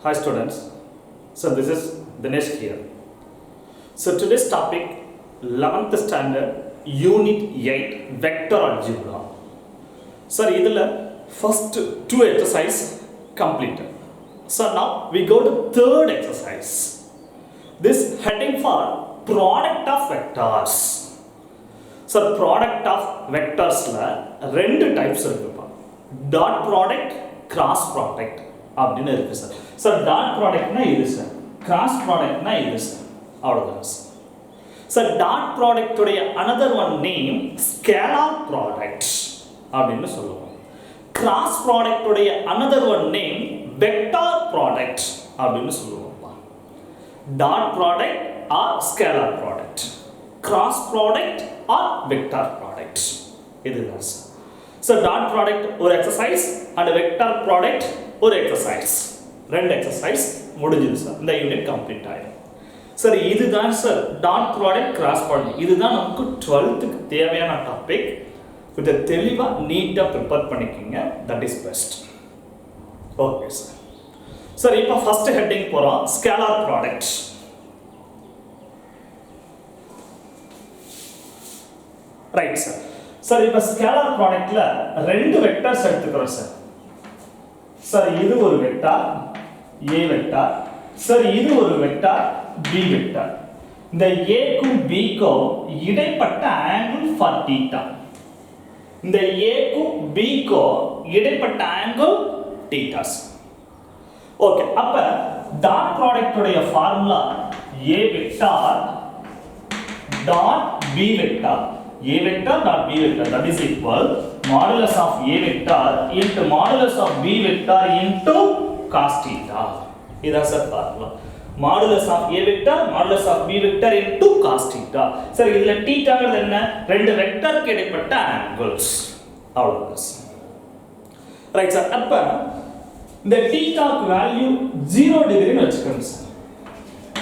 Hi students, so this is Dinesh here. So today's topic 11th standard unit 8 vector algebra. So idhula first two exercise completed. So now we go to third exercise. This heading for product of vectors. So product of vectors la rendu types irukku. Dot product, cross product அப்படினு இருக்கு sir. Sir dot ப்ராடக்ட்னா இது sir, cross ப்ராடக்ட்னா இது sir, அவ்வளவுதான் sir. Sir dot product உடைய another one name scalar product அப்படினு சொல்லுவோம். Cross product உடைய another one name vector product அப்படினு சொல்லுவோம். Dot product or scalar product, cross product or vector product இதுதான் சார். So dot product ஒரு exercise and vector product ஒரு exercise, ரெண்டு exercise முடிஞ்சது சார். இந்த யூனிட் கம்ப்ளீட் ஆயிடும் சார். இதுதான் sir dot product cross product. இதுதான் நமக்கு 12th க்கு தேவையான டாபிக். இதை தெளிவா நீட்டா ப்ரிப்பேர் பண்ணிக்கங்க, that is best. Okay sir. Sir இப்போ ஃபர்ஸ்ட் ஹெட்டிங் போறோம், scalar product. Right sir. Sir இப்போ ஸ்கேலார் ப்ராடக்ட்ல ரெண்டு வெக்டர்ஸ் எடுத்துக்கிறோம் சார். சார் இது ஒரு வெக்டார் A வெக்டார், சார் இது ஒரு வெக்டார் B வெக்டார். இந்த A க்கும் B க்கும் இடைப்பட்ட ஆங்கிள் ஃபார் θ. இந்த A க்கும் B க்கும் இடைப்பட்ட ஆங்கிள் θ. ஓகே, அப்ப டாட் ப்ராடக்ட் உடைய formula A vector dot B vector. A vector dot B vector, that is equal modulus of A vector into modulus of B vector into cos theta. இதான் sir formula. modulus of A vector modulus of B vector into cos theta. Sir இதுல θங்கிறது என்ன? ரெண்டு வெக்டருக்கு இடைப்பட்ட angles, அவ்வளவுதான் sir. Right sir. அப்ப இந்த θக்கு value 0 டிகிரின்னு வெச்சுக்கோங்க sir.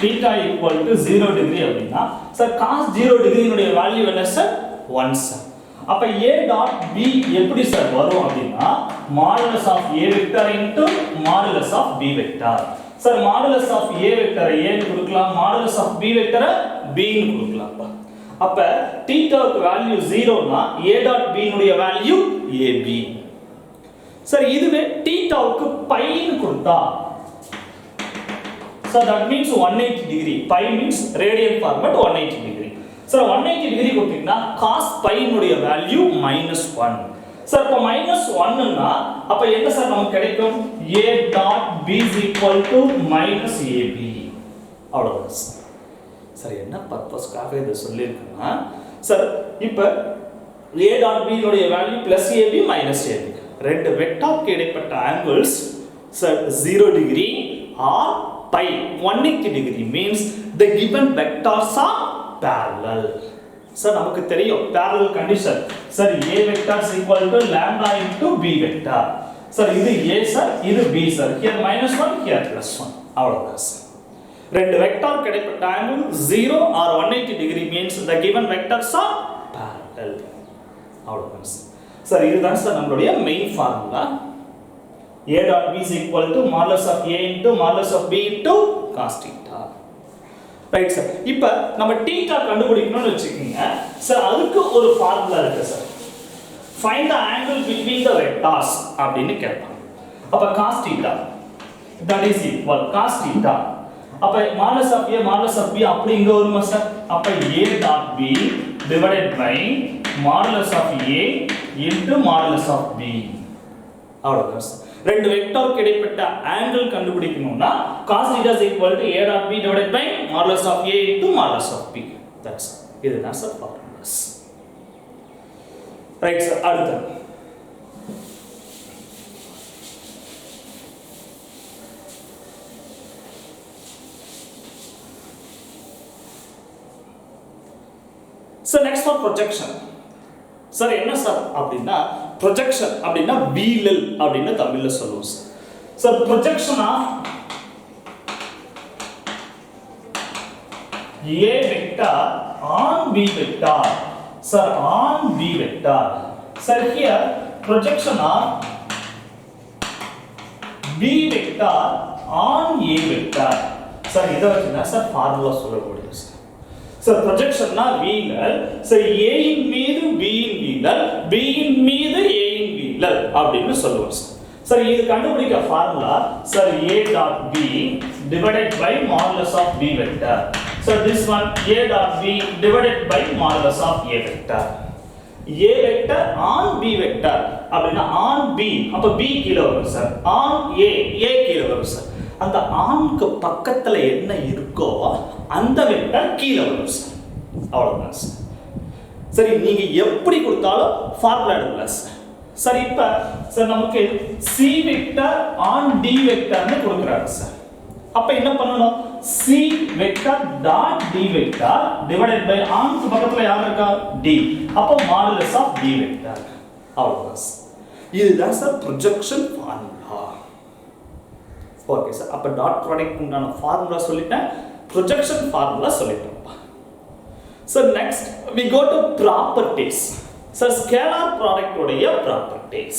θ equal to 0 degree அப்படினா சார் cos 0 degree உடைய வேல்யூ என்ன சார்? 1 சார். அப்ப A dot B எப்படி சார் வரும் அப்படினா modulus of A vector into modulus of B vector. Sir modulus of A vector A ன்னு கொடுக்கலாம், modulus of B vector B ன்னு கொடுக்கலாம். அப்ப θக்கு வேல்யூ 0 னா A dot B உடைய வேல்யூ AB. சார் இதுவே θக்கு π ன்னு கொடுத்தா, so that means 180 degree. Pi means radian format 180 degree. So 180 degree கொடுத்தீங்கன்னா cos pi உடைய வேல்யூ -1. சார் இப்போ -1 ன்னா அப்ப என்ன சார் நமக்கு கிடைக்கும்? A dot B is equal to -AB. அவ்வளவுதான் சார். சார் என்ன பர்பஸ்க்காக இத சொல்லிருக்கேன்னா சார் இப்போ A dot B உடைய வேல்யூ +AB -AB. ரெண்டு வெக்டாருக்கு இடைப்பட்ட angles sir 0 degree or pi 180 degree means the given vectors are parallel. So நமக்கு தெரியும் parallel condition. Sir A vector is equal to lambda into B vector. Sir இது A sir, இது B sir. Here -1, here +1. அவ்வளவுதான் sir. ரெண்டு vector கிடைப்பட்ட angle 0 or 180 degree means the given vectors are parallel. அவ்வளவுதான் sir. Sir இதுதான் sir நம்மளுடைய main formula. A dot B is equal to modulus of A into modulus of B into cos theta. Right sir. இப்போ நம்ம θ கண்டுபிடிக்கணும்னு வெச்சுக்கீங்க sir. அதுக்கு ஒரு formula இருக்கு sir. Find the angle between the vectors அப்படினு கேட்பாங்க. அப்ப cos theta that is equal cos theta. அப்ப modulus of A modulus of B அப்படி இங்க வருமா சார்? அப்ப A dot B divided by modulus of A into modulus of B. அவ்வளவுதான் sir. ரெண்டு வெக்டாருக்கு இடைப்பட்ட ஆங்கிள் கண்டுபிடிக்கணும்னா cos θ is equal to A dot B divided by modulus of A into modulus of B. That's இதுதான் sir formulas. Right sir. அடுத்து So next for projection. Sir என்ன sir அப்படின்னா projection அப்படின்னா வீழல் அப்படின்னு தமிழ்ல சொல்லுவோம் sir. Sir projection of A vector on B vector. Sir on B vector. Sir here projection of B vector on a vector. Sir இத வச்சு தான் சார் ஃபார்முலா சொல்ல முடியும் சார். சார் ப்ரொஜெக்ஷன்னா வீலர், சார் a இன் மீது b இன் வீலர், b இன் மீது a இன் வீலர் அப்படினு சொல்லுவோம் சார். சார் இது கண்டுபிடிக்க formula sir a dot b divided by modulus of b vector. So this one a dot b divided by modulus of a vector. A vector on b vector அப்படினா on b அப்ப b கீழ வரும் sir, on a கீழ வரும் sir. அந்த ஆன்க்கு பக்கத்துல என்ன இருக்கோ அந்த வெக்டர் கீழ வரும் சார். அவ்வளவுதான் சார். சரி நீங்க எப்படி கொடுத்தாலும் ஃபார்முலா எடுக்கலாம் சார். சரி இப்ப சார் நமக்கு c வெக்டர் on d வெக்டர்னு கொடுக்கறாங்க சார். அப்ப என்ன பண்ணனும்? c vector dot d vector divided by ஆன்க்கு பக்கத்துல யார் இருக்கா? d. அப்ப மாடுலஸ் ஆஃப் d வெக்டர். அவ்வளவுதான் சார். இதுதான் sir projection formula. Okay sir. அப்ப டாட் ப்ராடக்ட் உண்டான ஃபார்முலா சொல்லிட்டேன், ப்ரொஜெக்ஷன் ஃபார்முலா சொல்லிட்டோம். So next we go to properties. So scalar product உடைய properties.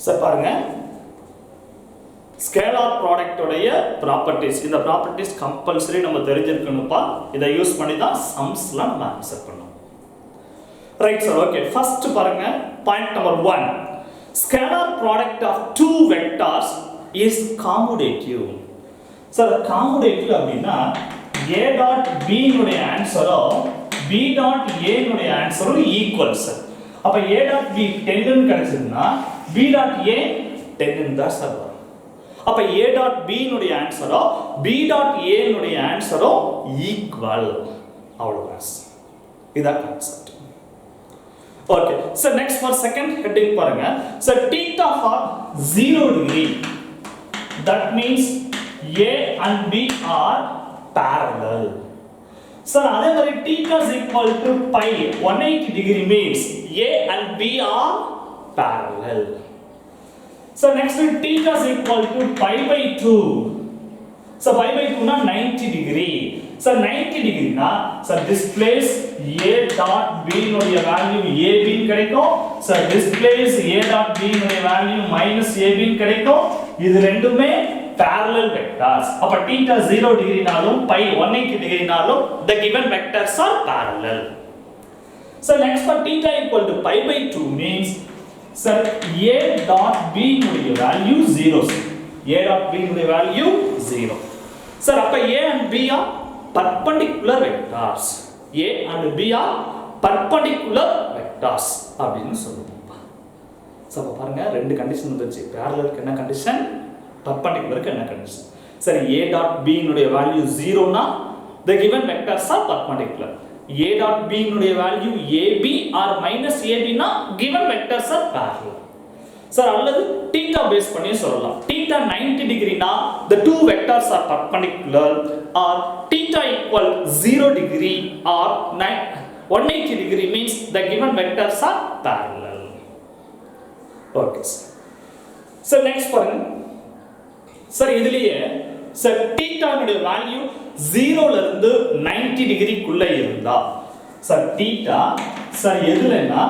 சார் பாருங்க, ஸ்கேலார் ப்ராடக்ட் உடைய ப்ராப்பர்ட்டிஸ். இந்த ப்ராப்பர்ட்டிஸ் கம்பல்சரி நம்ம தெரிஞ்சிருக்கணும்ப்பா. இதை யூஸ் பண்ணி தான் சம்ஸ்லாம் நம்ம ஆன்சர் பண்ணணும். Right sir. ஓகே, ஃபர்ஸ்ட் பாருங்க point number 1. Scalar product of two vectors is commutative. Sir commutative அப்படின்னா a டாட் b னுடைய ஆன்சரோ b டாட் a னுடைய ஆன்சரும் ஈக்குவல் சார். அப்ப a டாட் b 10 ன்னு கிடைச்சதுன்னா b டாட் a 10 ன்னு தான் சார் வரும். அப்ப a டாட் b னுடைய ஆன்சரோ b டாட் a னுடைய ஆன்சரோ ஈக்குவல். அவ்வளவுதான். இதான் concept. Okay, so next for second heading பாருங்க. So theta for 0 degree, that means a and b are parallel. So அதே மாதிரி theta is equal to pi 180 degree means a and b are parallel. So next theta is equal to pi by 2. So pi by 2 na 90 degree. So 90 degree na so this place a dot b னுடைய value ab ன்னு கிடைக்கும். So this place a dot b னுடைய value minus ab ன்னு கிடைக்கும். இது ரெண்டுமே parallel vectors. அப்ப theta 0 degree நாலும் pi 180 degree நாலும் the given vectors are parallel. So next for theta equal to pi by 2 means sir a dot b னுடைய value 0. a dot b னுடைய value 0. sir அப்ப a and b are perpendicular vectors. a and b are perpendicular vectors அப்படினு சொல்லுவோம். So பாருங்க ரெண்டு condition வந்துச்சு. parallelக்கு என்ன condition, perpendicularக்கு என்ன கண்டிஷன். சரி a dot b னுடைய வேல்யூ 0 னா the given vectors are perpendicular. a dot b னுடைய value ab or minus ab னா given vectors are parallel. சார் அல்லது theta பேஸ் பண்ணி சொல்லலாம். theta 90 degree னா the two vectors are perpendicular or theta equal 0 degree or 180 degree means the given vectors are parallel. Okay sir. So next பாருங்க. Sir இதுலயே sir theta னுடைய value 0 ல இருந்து 90 degree குள்ள இருந்தா sir theta sir எதுலனா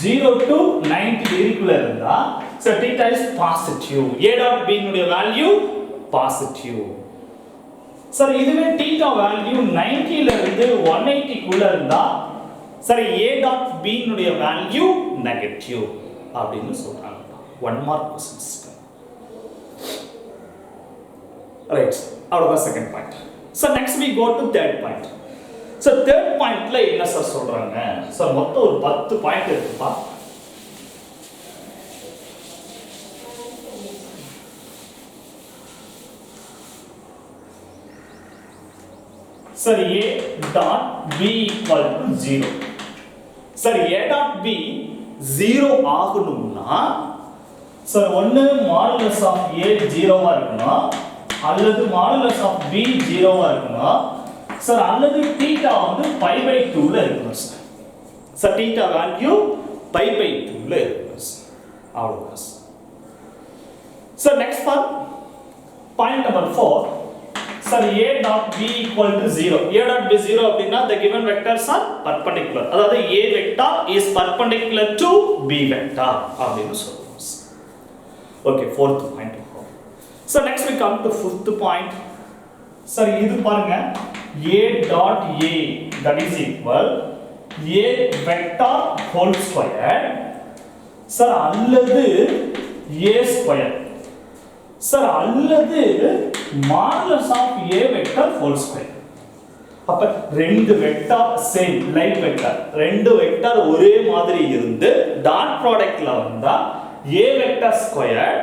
0 to 90 degree குள்ள இருந்தா so theta is positive. a dot b னுடைய value positive. சரி இதுவே theta வேல்யூ 90 ல இருந்து 180 குள்ள இருந்தா சரி a dot b னுடைய வேல்யூ நெகட்டிவ் அப்படினு சொல்றாங்க. 1 மார்க் क्वेश्चंस. ரைட், அவ்வளவுதான் second point. so next we go to third point. so third pointல என்ன சார் சொல்றாங்க? சார் மொத்தம் ஒரு 10 பாயிண்ட் இருக்குப்பா. sir a dot b equal to 0. sir a dot b 0 ஆகணும்னா sir ஒன்னு modulus of a 0 ஆ இருக்கணும் அல்லது modulus of b 0 ஆ இருக்கணும் sir அல்லது theta வந்து pi by 2 ல இருக்கணும் sir. sir theta value pi by 2 ல இருக்கணும் sir. அவ்வளவுதான் sir. so next for point number 4. sir a dot b equal to 0. A dot b 0 அப்படினா the given vectors are perpendicular. அதாவது a vector is perpendicular to b vector அப்படினு சொல்றோம். Okay, fourth point. So next we come to fifth point. Sir இது பாருங்க a dot a that is equal a vector whole square. Sir அல்லது a square. Sir அல்லது modulus of a vector whole square. அப்ப ரெண்டு vector same like vector ரெண்டு vector ஒரே மாதிரி இருந்து டாட் ப்ராடக்ட்ல வந்தா a வெக்டார் ஸ்கொயர்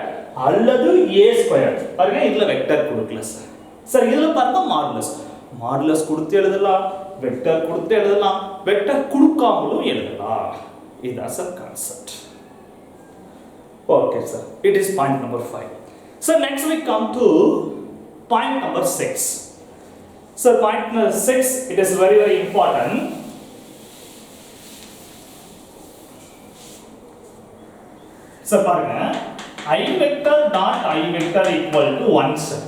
அல்லது a ஸ்கொயர் பாருங்க இதுல வெக்டார் கொடுக்கல சார். சார் இதுல பார்த்தா மாடுலஸ் கொடுத்து எழுதலாம், வெக்டார் கொடுத்து எழுதலாம், வெக்டார் கொடுக்காமலும் எழுதலாம். இதுதான் sir concept. Okay sir, it is point number 5. So next we come to point number 6. So point number 6, it is very important. So பாருங்க I vector dot I vector equal to 1 sir.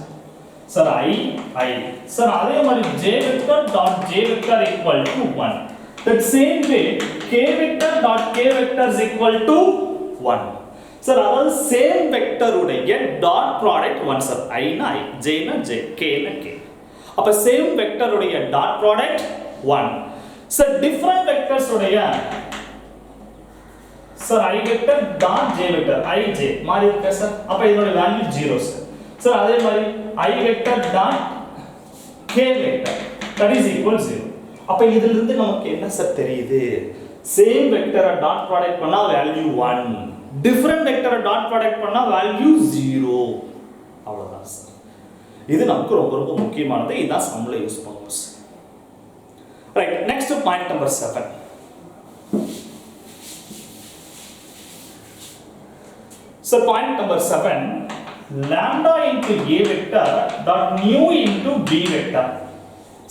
Sir I sir அதே மாதிரி J vector dot J vector equal to 1. That same way K vector dot K vector is equal to 1. Sir அதாவது same vector உடைய dot product 1 sir. I னா I, J னா J, K னா K. அப்ப same vector உடைய dot product 1. sir different vectors உடைய sir I vector dot J vector I J மாறி இருக்கு sir. அப்ப இதோட வேல்யூ 0 sir. sir அதே மாதிரி I vector dot K vector that is equal 0. அப்ப இதில இருந்து நமக்கு என்ன சார் தெரியுது? சேம் வெக்டரை டாட் ப்ராடக்ட் பண்ணா வேல்யூ 1, டிஃபரண்ட் வெக்டரை டாட் ப்ராடக்ட் பண்ணா வேல்யூ 0. அவ்வளவுதான் சார். இது நமக்கு ரொம்ப ரொம்ப முக்கியமானது. இதான் சம்ல யூஸ் பண்ணுவோம். Right, next point number 7. So point number 7, lambda into a vector dot nu into b vector.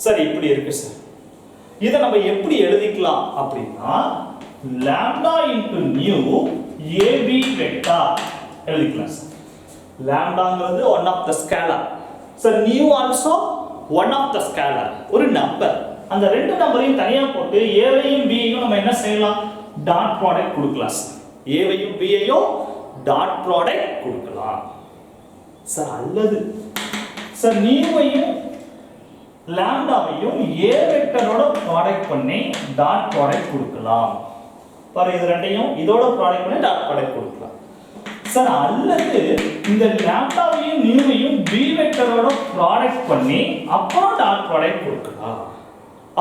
சரி, இப்படி இருக்கு சார். இத நம்ம எப்படி எழுதிக்கலாம் அப்படினா lambda into nu ab vector எழுதிக்கலாம் சார். lambdaங்கிறது one of the scalar. சார் nu also one of the scalar, ஒரு நம்பர். அந்த ரெண்டு நம்பரையும் தனியா போட்டு a வையும் b யையும் நம்ம என்ன செய்யலாம்? டாட் ப்ராடக்ட் கொடுக்கலாம் சார். a வையும் b யையும் டாட் ப்ராடக்ட் கொடுக்கலாம் சார். அல்லது சார் நீவையும் லாம்டாவையும் a வெக்டரோட ப்ராடக்ட் பண்ணி டாட் ப்ராடக்ட் கொடுக்கலாம். பாரு, இது ரெண்டையும் இதோட ப்ராடக்ட் பண்ணி டாட் ப்ராடக்ட் கொடுக்கலாம் சார். அல்லது இந்த லாம்டாவையும் நீவையும் b வெக்டரோட ப்ராடக்ட் பண்ணி அப்புறம் டாட் ப்ராடக்ட் கொடுக்கலாம்.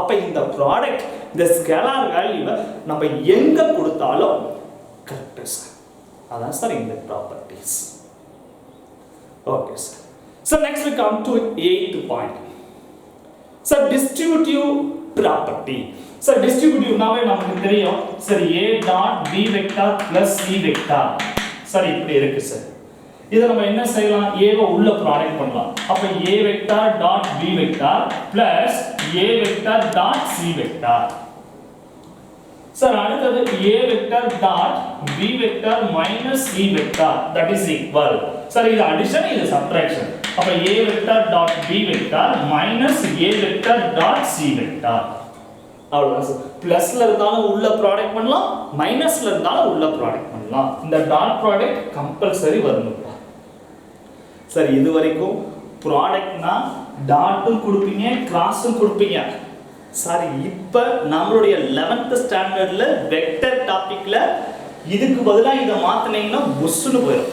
அப்ப இந்த ப்ராடக்ட், இந்த ஸ்கேலார் வேல்யூவை நம்ம எங்க கொடுத்தாலும் கரெக்ட் சார். அதான் சார் இந்த properties. Okay sir. So next we come to 8th point. So distributive property. So distributive நாவே நமக்கு தெரியும் sir. a dot b vector plus c vector. Sir இப்படி இருக்கு சார். இத நம்ம என்ன செய்யலாம்? a வை உள்ள ப்ராடக்ட் பண்ணலாம். அப்ப a vector dot b vector plus a vector dot c vector. Sir அடுத்தது a vector dot b vector minus c vector that is equal. Sir இது அடிஷன், இது சப்ட்ராக்ஷன். அப்ப a vector dot b vector minus a vector dot c vector. அவ்வளவுதான் sir. பிளஸ்ல இருந்தாலும் உள்ள product பண்ணலாம், மைனஸ்ல இருந்தாலும் உள்ள ப்ராடக்ட் பண்ணலாம். இந்த டாட் ப்ராடக்ட் கம்பல்சரி வரணும் சார். இது வரைக்கும் ப்ராடக்ட்னா டாட்டும் கொடுப்பீங்க, கிராஸும் கொடுப்பீங்க சார். இப்ப நம்மளுடைய 11th ஸ்டாண்டர்ட்ல வெக்டர் டாபிக்ல இதுக்கு பதிலா இத மாத்துனீங்கன்னா புஷ்னு போயிடும்.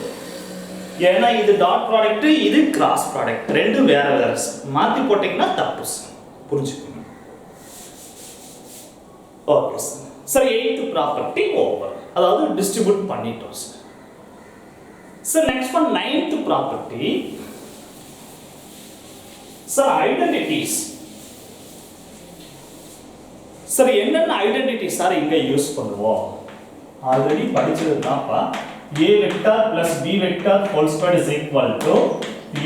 ஏன்னா இது டாட் ப்ராடக்ட், இது கிராஸ் ப்ராடக்ட், ரெண்டும் வேற வேற. மாத்தி போட்டீங்கன்னா தப்பு சார், புரிஞ்சுக்கணும். Okay sir. Sir 8th property over, அதாவது டிஸ்ட்ரிபியூட் பண்ணிட்டோம் sir. Sir next one 9th property. Sir identities. Sir என்னென்ன ஐடென்டிட்டி சார் இங்க யூஸ் பண்ணுவோம்? Already படிச்சதுதான்ப்பா. a vector plus b vector whole square is equal to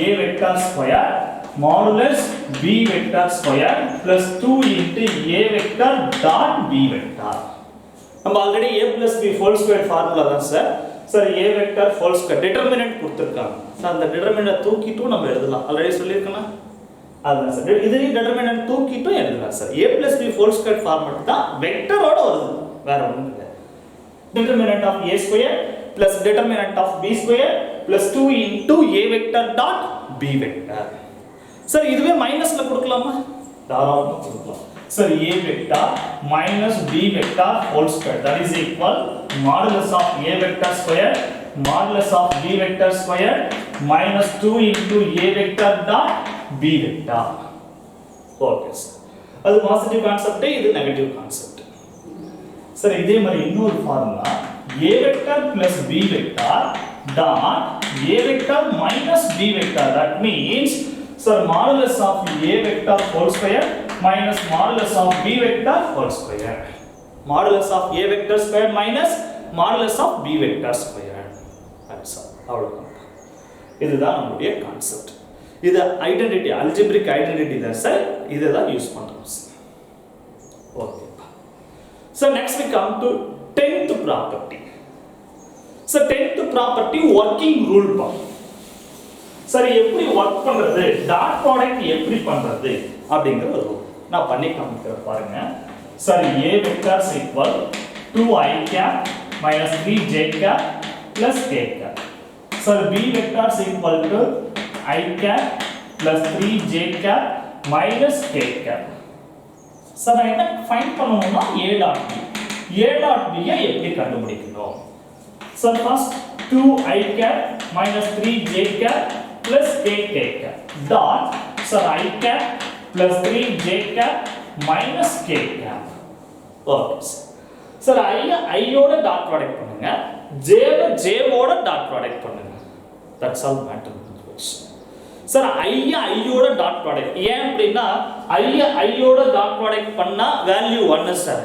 a vector square modulus b vector square plus 2 into a vector dot b vector. நம்ம already a plus b whole square formula தான் sir. Sir a vector whole square determinant கொடுத்திருக்காங்க sir. அந்த determinant தூக்கிட்டு நம்ம எழுதலாம். Already சொல்லிருக்கேனா? அதுதான் sir. இதுலயும் டிட்டர்மினன்ட் தூக்கிட்டும் எழுதலாம் sir. a plus b whole square format தான் வெக்டரோட வருது, வேற ஒண்ணும் இல்ல. determinant of a square plus determinant of b square plus 2 into a vector dot b vector. Sir இதுவே மைனஸ்ல கொடுக்கலாமா? தாராளமா கொடுக்கலாம். Sir a vector minus b vector whole square that is equal modulus of a vector square modulus of b vector square minus 2 into a vector dot b vector. Okay sir. அது positive concept, இது negative concept. Sir இதே மாதிரி இன்னொரு formula a vector plus b vector dot a vector minus b vector. That means sir modulus of a vector whole square minus modulus of b vector whole square. Modulus of a vector square minus modulus of b vector square. That's all. அவ்வளவுதான். இதுதான் நம்மளுடைய concept. இது identity, algebraic identity தான் sir. இதை தான் use பண்றோம் sir. Okay. So next we come to 10th property. So 10th property working rule part. சரி எப்படி வர்க் பண்றது, டாட் ப்ராடக்ட் எப்படி பண்றது அப்படிங்கற ஒரு ரூல் நான் பண்ணி காமிக்கிறேன் பாருங்க. சரி a vector is equal to I cap minus 3j cap plus k cap. சரி b vector is equal to I cap plus 3j cap minus k cap. Sir நான் என்ன ஃபைண்ட் பண்ணனும்னா a dot b. a dot b I எப்படி கண்டுபிடிக்கணும்? Sir first 2i cap minus 3j cap plus k cap dot sir i cap plus 3j cap minus k cap. Okay sir i ஓட dot product பண்ணுங்க, j ஓட dot product பண்ணுங்க. That's all matter. Sir i ஓட dot product ஏன் அப்படினா i ஓட dot product பண்ணா value 1 sir,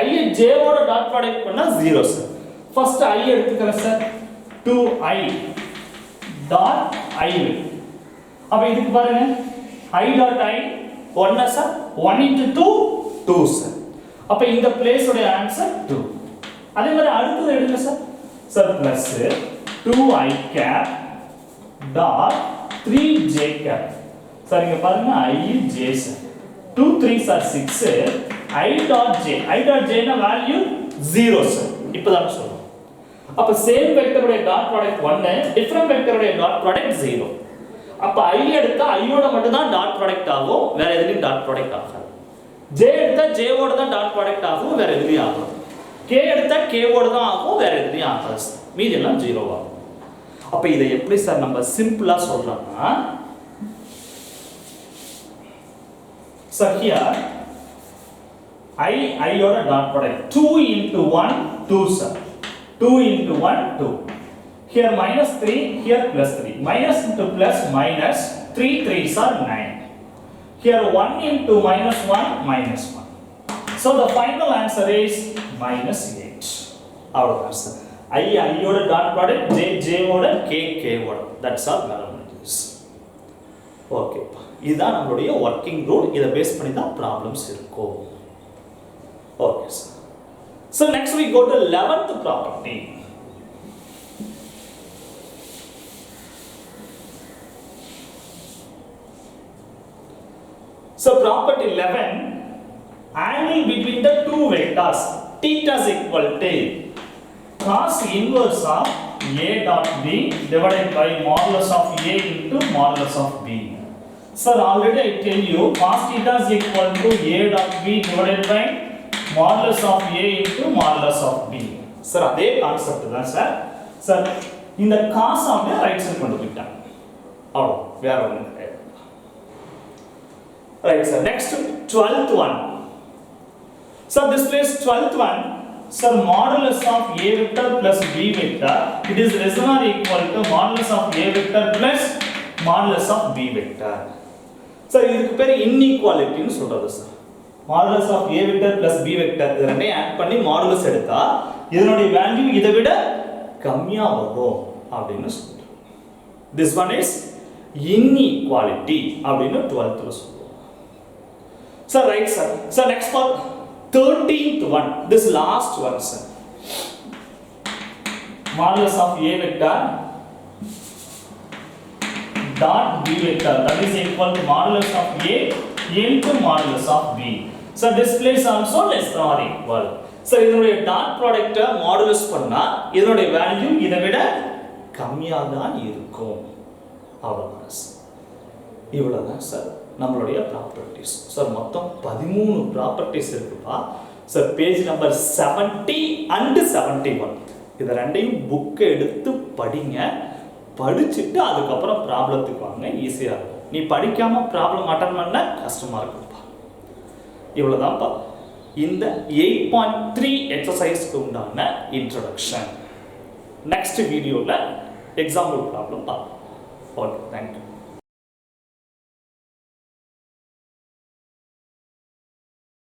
i j ஓட டாட் ப்ராடக்ட் பண்ணா 0 சார். ஃபர்ஸ்ட் i எடுத்துக்கறேன் சார், 2i டாட் i. அப்ப இதுக்கு பாருங்க i dot i 1 sir, 1 into 2 2 sir. அப்ப இந்த பிளேஸ் உடைய ஆன்சர் 2. அதே மாதிரி அடுத்து எடுங்க sir. Sir plus 2i cap dot 3j cap. Sir இங்க பாருங்க i j sir, 2 3s are 6, i dot j னா வேல்யூ 0 சார். இப்போதான் சொல்றோம். அப்ப சேம் வெக்டர் உடைய டாட் ப்ராடக்ட் 1, டிஃபரண்ட் வெக்டர் உடைய டாட் ப்ராடக்ட் 0. அப்ப i எடுத்தா i ஓட மட்டும் தான் டாட் ப்ராடக்ட் ஆகும், வேற எதுலயும் டாட் ப்ராடக்ட் ஆகாது. j எடுத்தா j ஓட தான் டாட் ப்ராடக்ட் ஆகும், வேற எதுலயும் ஆகாது. k எடுத்தா k ஓட தான் ஆகும், வேற எதுலயும் ஆகாது. மீதி எல்லாம் 0 ஆகும். அப்ப இதை எப்படி சார் நம்ம சிம்பிளா சொல்லலாம்னா, so here I ஓட dot product 2 into 1 2 sir, 2 into 1 2, here minus 3, here plus 3, minus into plus minus 3 3s are 9, here 1 into minus 1 minus 1. So the final answer is minus 8. அவ்வளவுதான் சார். I ஓட dot product, j ஓட k ஓட. That's all relevant. Okay, இதுதான் நம்மளுடைய working rule. இதை base பண்ணி தான் problems இருக்கும். Okay sir. So next we go to 11th property. So property 11, angle between the two vectors theta is equal to cos inverse of a dot b divided by modulus of a into modulus of b. Sir, already I tell you cos theta is equal to a dot b divided by modulus of a into modulus of b. Sir, அதே concept தான் sir. Sir இந்த cos அப்படியே right side கொண்டு போய்ட்டாங்க. அவ்வளோ, வேற ஒன்றும் கிடையாது. Right sir. Next 12th one. Sir, this place 12th one. Sir, modulus of a vector plus b vector, it is less than or equal to modulus of a vector plus modulus of b vector. Sir, இதுக்கு பேர் inequality னு சொல்றது sir. modulus of a vector plus b vector இது ரெண்டையும் add பண்ணி modulus எடுத்தா இதனுடைய value இதை விட கம்மியா வரும் அப்படினு சொல்றோம். This one is inequality அப்படினு 12th ல சொல்றோம். Sir, right sir. Sir, next part 13th one, this last one sir. Modulus of a vector dot b vector that is equal to modulus of a into modulus of b. So displays also less than or equal. So இதனுடைய dot ப்ராடக்ட்ட modulus பண்ணா இதனுடைய value இதை விட கம்மியா தான் இருக்கும். அவ்வளவுதான் sir. இவ்வளவுதான் சார் நம்மளுடைய ப்ராப்பர்ட்டிஸ். சார் மொத்தம் 13 ப்ராப்பர்ட்டிஸ் இருக்குப்பா. சார் பேஜ் நம்பர் 70 and 71 இத ரெண்டையும் புக் எடுத்து படிங்க. படிச்சிட்டு அதுக்கு அப்புறம் ப்ராப்ளத்துக்கு வாங்க, ஈஸியா இருக்கும். நீ படிக்காம ப்ராப்ளம் அட்டெண்ட் பண்ண கஷ்டமா இருக்கும்பா. இவ்வளவுதான்ப்பா இந்த 8.3 எக்ஸசைஸ்க்கு உண்டான இன்ட்ரோடக்ஷன். நெக்ஸ்ட் வீடியோல எக்ஸாம்பிள் ப்ராப்ளம் பார்ப்போம். Okay, thank you.